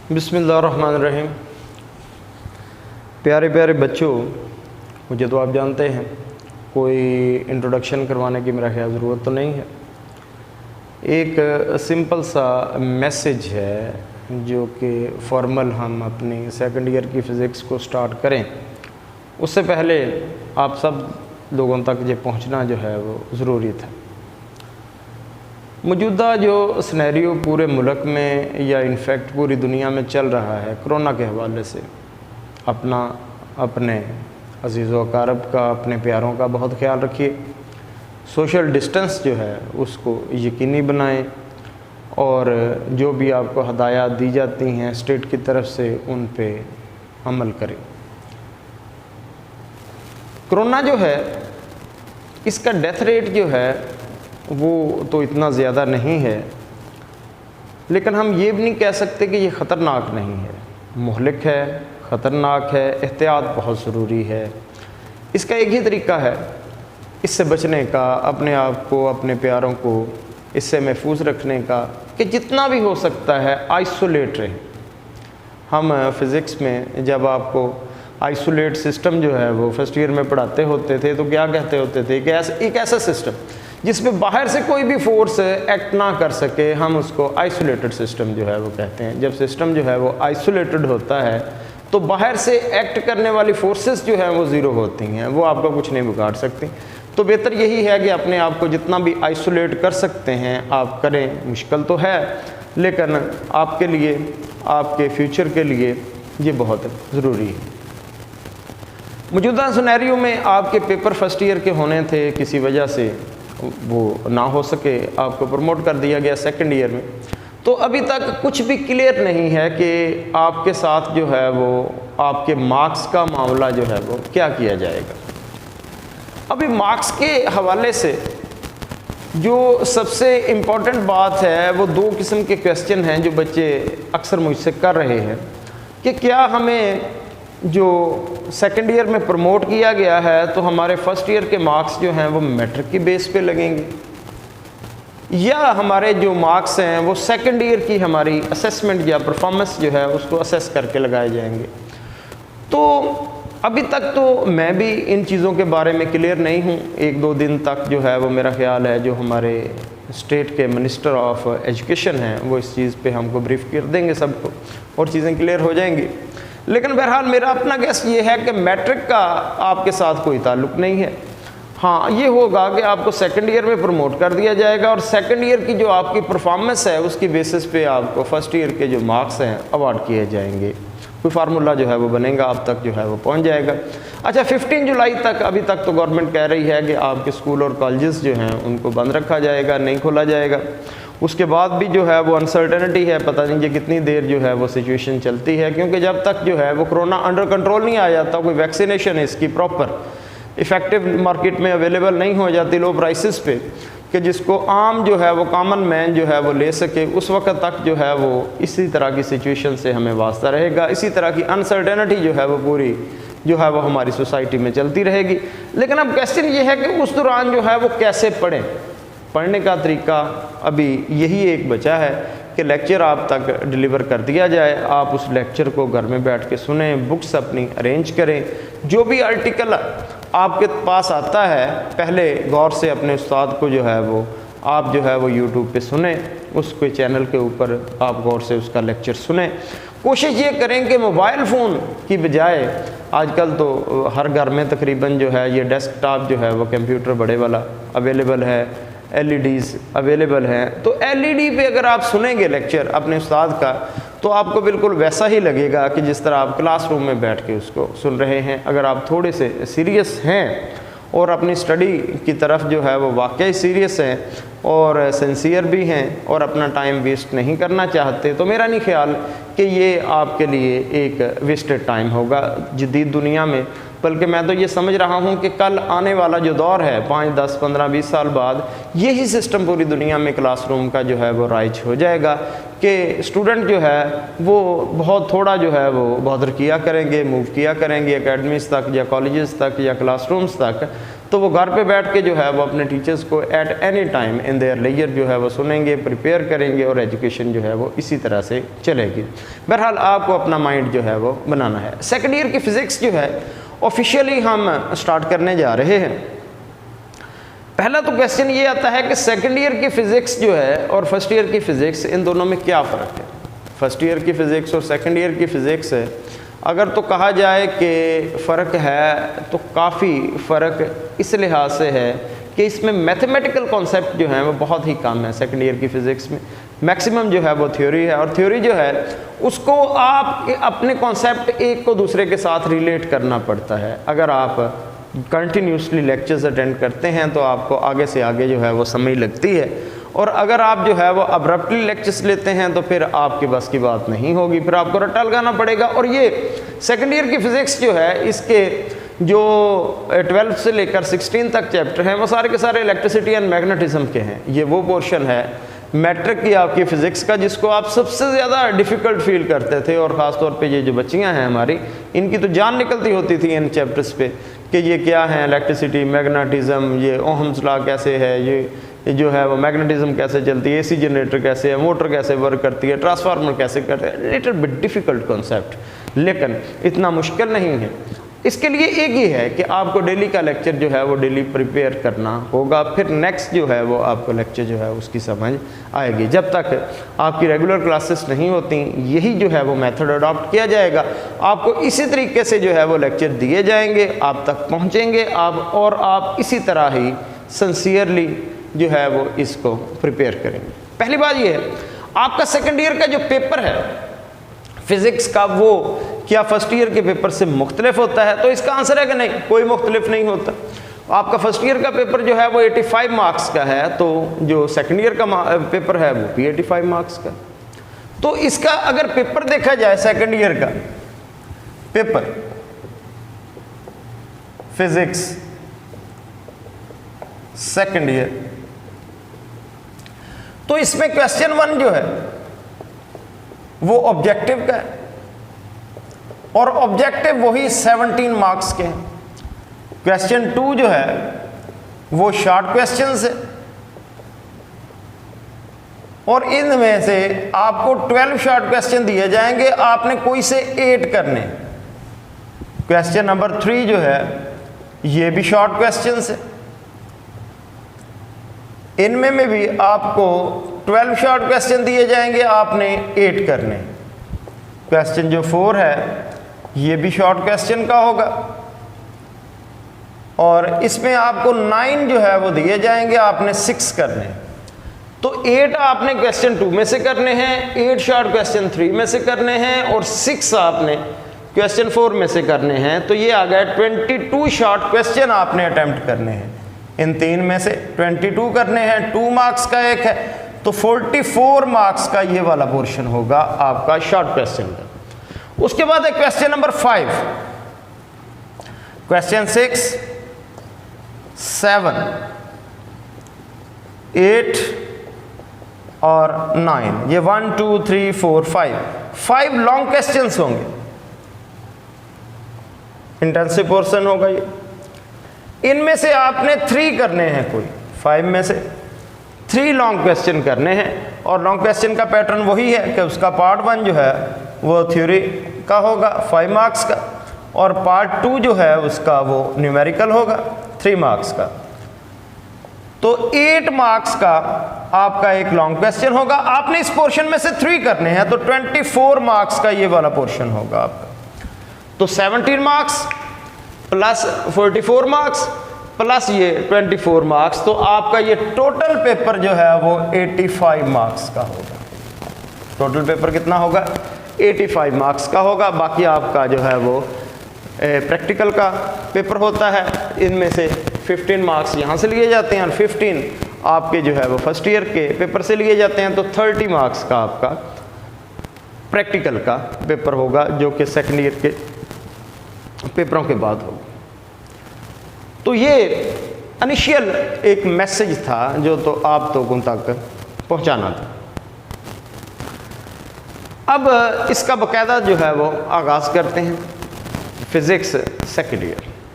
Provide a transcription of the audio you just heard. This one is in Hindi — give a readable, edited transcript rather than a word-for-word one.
बिस्मिल्लाहिर्रहमानिर्रहीम। प्यारे प्यारे बच्चों, मुझे तो आप जानते हैं, कोई इंट्रोडक्शन करवाने की मेरा ख्याल ज़रूरत तो नहीं है। एक सिंपल सा मैसेज है जो कि फॉर्मल हम अपनी सेकंड ईयर की फ़िज़िक्स को स्टार्ट करें उससे पहले आप सब लोगों तक ये पहुंचना जो है वो ज़रूरी था। मौजूदा जो सिनेरियो पूरे मुल्क में या इनफैक्ट पूरी दुनिया में चल रहा है कोरोना के हवाले से, अपने अज़ीज़ व अक़ारब का, अपने प्यारों का बहुत ख्याल रखिए। सोशल डिस्टेंस जो है उसको यकीनी बनाएं और जो भी आपको हदायत दी जाती हैं स्टेट की तरफ से उन पे अमल करें। कोरोना जो है इसका डेथ रेट जो है वो तो इतना ज़्यादा नहीं है, लेकिन हम ये भी नहीं कह सकते कि ये ख़तरनाक नहीं है। मुहलिक है, ख़तरनाक है, एहतियात बहुत ज़रूरी है। इसका एक ही तरीका है इससे बचने का, अपने आप को, अपने प्यारों को इससे महफूज रखने का, कि जितना भी हो सकता है आइसोलेट रहें। हम फ़िज़िक्स में जब आपको आइसोलेट सिस्टम जो है वो फर्स्ट ईयर में पढ़ाते होते थे तो क्या कहते होते थे कि एक ऐसा सिस्टम जिसमें बाहर से कोई भी फोर्स एक्ट ना कर सके, हम उसको आइसोलेटेड सिस्टम जो है वो कहते हैं। जब सिस्टम जो है वो आइसोलेटेड होता है तो बाहर से एक्ट करने वाली फोर्सेस जो है वो ज़ीरो होती हैं, वो आपका कुछ नहीं बिगाड़ सकती। तो बेहतर यही है कि अपने आप को जितना भी आइसोलेट कर सकते हैं आप करें। मुश्किल तो है, लेकिन आपके लिए, आपके फ्यूचर के लिए ये बहुत ज़रूरी है। मौजूदा सिनेरियो में आपके पेपर फर्स्ट ईयर के होने थे, किसी वजह से वो ना हो सके, आपको प्रमोट कर दिया गया सेकंड ईयर में, तो अभी तक कुछ भी क्लियर नहीं है कि आपके साथ जो है वो आपके मार्क्स का मामला जो है वो क्या किया जाएगा। अभी मार्क्स के हवाले से जो सबसे इम्पॉर्टेंट बात है वो दो किस्म के क्वेश्चन हैं जो बच्चे अक्सर मुझसे कर रहे हैं कि क्या हमें जो सेकंड ईयर में प्रमोट किया गया है तो हमारे फर्स्ट ईयर के मार्क्स जो हैं वो मैट्रिक की बेस पे लगेंगे, या हमारे जो मार्क्स हैं वो सेकंड ईयर की हमारी असेसमेंट या परफॉर्मेंस जो है उसको असेस करके लगाए जाएंगे। तो अभी तक तो मैं भी इन चीज़ों के बारे में क्लियर नहीं हूँ। एक दो दिन तक जो है वो मेरा ख्याल है जो हमारे स्टेट के मिनिस्टर ऑफ एजुकेशन हैं वो इस चीज़ पे हमको ब्रीफ कर देंगे सबको और चीज़ें क्लियर हो जाएंगी। लेकिन बहरहाल मेरा अपना गेस ये है कि मैट्रिक का आपके साथ कोई ताल्लुक़ नहीं है। हाँ, ये होगा कि आपको सेकंड ईयर में प्रमोट कर दिया जाएगा और सेकंड ईयर की जो आपकी परफॉर्मेंस है उसकी बेसिस पे आपको फर्स्ट ईयर के जो मार्क्स हैं अवार्ड किए जाएंगे। कोई फार्मूला जो है वो बनेगा, आप तक जो है वो पहुंच जाएगा। अच्छा, 15 जुलाई तक अभी तक तो गवर्नमेंट कह रही है कि आपके स्कूल और कॉलेजेस जो हैं उनको बंद रखा जाएगा, नहीं खोला जाएगा। उसके बाद भी जो है वो अनसर्टेनिटी है, पता नहीं ये कितनी देर जो है वो सिचुएशन चलती है, क्योंकि जब तक जो है वो कोरोना अंडर कंट्रोल नहीं आ जाता, कोई वैक्सीनेशन इसकी प्रॉपर इफ़ेक्टिव मार्केट में अवेलेबल नहीं हो जाती लो प्राइसेस पे, कि जिसको आम जो है वो कॉमन मैन जो है वो ले सके, उस वक्त तक जो है वो इसी तरह की सिचुएशन से हमें वास्ता रहेगा। इसी तरह की अनसर्टेनिटी जो है वो पूरी जो है वो हमारी सोसाइटी में चलती रहेगी। लेकिन अब क्वेश्चन ये है कि उस दौरान जो है वो कैसे पढ़ें। पढ़ने का तरीका अभी यही एक बचा है कि लेक्चर आप तक डिलीवर कर दिया जाए, आप उस लेक्चर को घर में बैठ के सुने, बुक्स अपनी अरेंज करें। जो भी आर्टिकल आपके पास आता है पहले गौर से अपने उस्ताद को जो है वो आप जो है वो यूट्यूब पे सुने, उसके चैनल के ऊपर आप गौर से उसका लेक्चर सुने। कोशिश ये करें कि मोबाइल फ़ोन की बजाय, आजकल तो हर घर में तकरीबन जो है ये डेस्कटॉप जो है वो कंप्यूटर बड़े वाला अवेलेबल है, LEDs अवेलेबल हैं, तो LED पे अगर आप सुनेंगे लेक्चर अपने उस्ताद का तो आपको बिल्कुल वैसा ही लगेगा कि जिस तरह आप क्लासरूम में बैठ के उसको सुन रहे हैं। अगर आप थोड़े से सीरियस हैं और अपनी स्टडी की तरफ जो है वो वाकई सीरियस हैं और सिंसियर भी हैं और अपना टाइम वेस्ट नहीं करना चाहते, तो मेरा नहीं ख्याल कि ये आपके लिए एक वेस्टेड टाइम होगा जदीद दुनिया में। बल्कि मैं तो ये समझ रहा हूँ कि कल आने वाला जो दौर है 5, 10, 15, 20 साल बाद यही सिस्टम पूरी दुनिया में क्लासरूम का जो है वो राइज हो जाएगा कि स्टूडेंट जो है वो बहुत थोड़ा जो है वो बॉदर किया करेंगे, मूव किया करेंगे एकेडमीज़ तक या कॉलेजेस तक या क्लासरूम्स तक। तो वो घर पे बैठ के जो है वो अपने टीचर्स को at any time in their leisure जो है वो सुनेंगे, प्रिपेयर करेंगे और एजुकेशन जो है वो इसी तरह से चलेगी। बहरहाल आपको अपना माइंड जो है वो बनाना है। सेकेंड ईयर की फ़िज़िक्स जो है ऑफिशियली हम स्टार्ट करने जा रहे हैं। पहला तो क्वेश्चन ये आता है कि सेकेंड ईयर की फ़िज़िक्स जो है और फर्स्ट ईयर की फ़िज़िक्स, इन दोनों में क्या फ़र्क है। फर्स्ट ईयर की फ़िज़िक्स और सेकेंड ईयर की फ़िज़िक्स है, अगर तो कहा जाए कि फ़र्क है तो काफ़ी फ़र्क इस लिहाज से है कि इसमें मैथमेटिकल कॉन्सेप्ट जो हैं वो बहुत ही कम है। सेकेंड ईयर की फ़िज़िक्स में मैक्सिमम जो है वो थ्योरी है, और थ्योरी जो है उसको आप अपने कॉन्सेप्ट एक को दूसरे के साथ रिलेट करना पड़ता है। अगर आप कंटिन्यूसली लेक्चर्स अटेंड करते हैं तो आपको आगे से आगे जो है वो समझ लगती है, और अगर आप जो है वो अब्रप्टली लेक्चर्स लेते हैं तो फिर आपके बस की बात नहीं होगी, फिर आपको रट्टा लगाना पड़ेगा। और ये सेकेंड ईयर की फ़िज़िक्स जो है, इसके जो 12 से लेकर 16 तक चैप्टर हैं वो सारे के सारे इलेक्ट्रिसिटी एंड मैग्नेटिज्म के हैं। ये वो पोर्शन है मैट्रिक की आपकी फ़िज़िक्स का जिसको आप सबसे ज़्यादा डिफ़िकल्ट फील करते थे, और ख़ास तौर पे ये जो बच्चियां हैं हमारी, इनकी तो जान निकलती होती थी इन चैप्टर्स पे कि ये क्या है, इलेक्ट्रिसिटी, मैग्नेटिज्म, ये ओहम्स लॉ कैसे है, ये जो है वो मैग्नेटिज्म कैसे चलती है, एसी जनरेटर कैसे है, मोटर कैसे वर्क करती है, ट्रांसफार्मर कैसे करते हैं। लिटिल बिट डिफ़िकल्ट कॉन्सेप्ट, लेकिन इतना मुश्किल नहीं है। इसके लिए एक ही है कि आपको डेली का लेक्चर जो है वो डेली प्रिपेयर करना होगा, फिर नेक्स्ट जो है वो आपको लेक्चर जो है उसकी समझ आएगी। जब तक आपकी रेगुलर क्लासेस नहीं होती, यही जो है वो मेथड अडॉप्ट किया जाएगा। आपको इसी तरीके से जो है वो लेक्चर दिए जाएंगे, आप तक पहुँचेंगे और आप इसी तरह ही सिंसियरली जो है वो इसको प्रिपेयर करेंगे। पहली बात ये है, आपका सेकेंड ईयर का जो पेपर है फिज़िक्स का, वो क्या फर्स्ट ईयर के पेपर से मुख्तलिफ होता है? तो इसका आंसर है कि नहीं, कोई मुख्तलिफ नहीं होता। आपका फर्स्ट ईयर का पेपर जो है वो 85 मार्क्स का है, तो जो सेकेंड ईयर का पेपर है वो भी 85 मार्क्स का। तो इसका अगर पेपर देखा जाए, सेकेंड ईयर का पेपर फिज़िक्स सेकेंड ईयर, तो इसमें क्वेश्चन 1 जो है वो ऑब्जेक्टिव का है, और ऑब्जेक्टिव वही 17 मार्क्स के हैं। क्वेश्चन 2 जो है वो शॉर्ट क्वेश्चंस है, और इनमें से आपको 12 शॉर्ट क्वेश्चन दिए जाएंगे, आपने कोई से 8 करने। क्वेश्चन नंबर 3 जो है ये भी शॉर्ट क्वेश्चंस है, इनमें में भी आपको 12 शॉर्ट क्वेश्चन दिए जाएंगे, आपने 8 करने। क्वेश्चन जो 4 है ये भी शॉर्ट क्वेश्चन का होगा, और इसमें आपको 9 जो है वो दिए जाएंगे, आपने 6 करने। तो 8 आपने क्वेश्चन 2 में से करने हैं, 8 शॉर्ट क्वेश्चन 3 में से करने हैं, और 6 आपने क्वेश्चन 4 में से करने हैं। तो ये आ गया 22 शॉर्ट क्वेश्चन आपने अटेम्प्ट करने हैं। इन 3 में से 22 करने हैं, 2 मार्क्स का एक है, तो 44 मार्क्स का ये वाला पोर्शन होगा आपका शॉर्ट क्वेश्चन का। उसके बाद है क्वेश्चन नंबर 5, क्वेश्चन 6, 7, 8 और 9, ये 1 2 3 4 5 लॉन्ग क्वेश्चंस होंगे, इंटेंसिव पोर्शन होगा ये। इनमें से आपने 3 करने हैं, कोई 5 में से 3 लॉन्ग क्वेश्चन करने हैं, और लॉन्ग क्वेश्चन का पैटर्न वही है कि उसका पार्ट 1 जो है वो थ्योरी का होगा 5 मार्क्स का, और पार्ट 2 जो है उसका वो न्यूमेरिकल होगा 3 मार्क्स का। तो 8 मार्क्स का आपका एक लॉन्ग क्वेश्चन होगा, आपने इस पोर्शन में से 3 करने हैं, तो 24 मार्क्स का ये वाला पोर्शन होगा आपका। तो 17 मार्क्स प्लस 44 मार्क्स प्लस ये 24 मार्क्स, तो आपका ये टोटल पेपर जो है वो 85 मार्क्स का होगा। टोटल पेपर कितना होगा? 85 मार्क्स का होगा। बाकी आपका जो है वो प्रैक्टिकल का पेपर होता है, इनमें से 15 मार्क्स यहाँ से लिए जाते हैं, और 15 आपके जो है वो फर्स्ट ईयर के पेपर से लिए जाते हैं। तो 30 मार्क्स का आपका प्रैक्टिकल का पेपर होगा, जो कि सेकेंड ईयर के पेपरों के बाद होगा। तो ये इनिशियल एक मैसेज था जो तो आप लोगों तक पहुंचाना था। अब इसका बाकायदा जो है वो आगाज़ करते हैं, फिज़िक्स सेकेंड ईयर।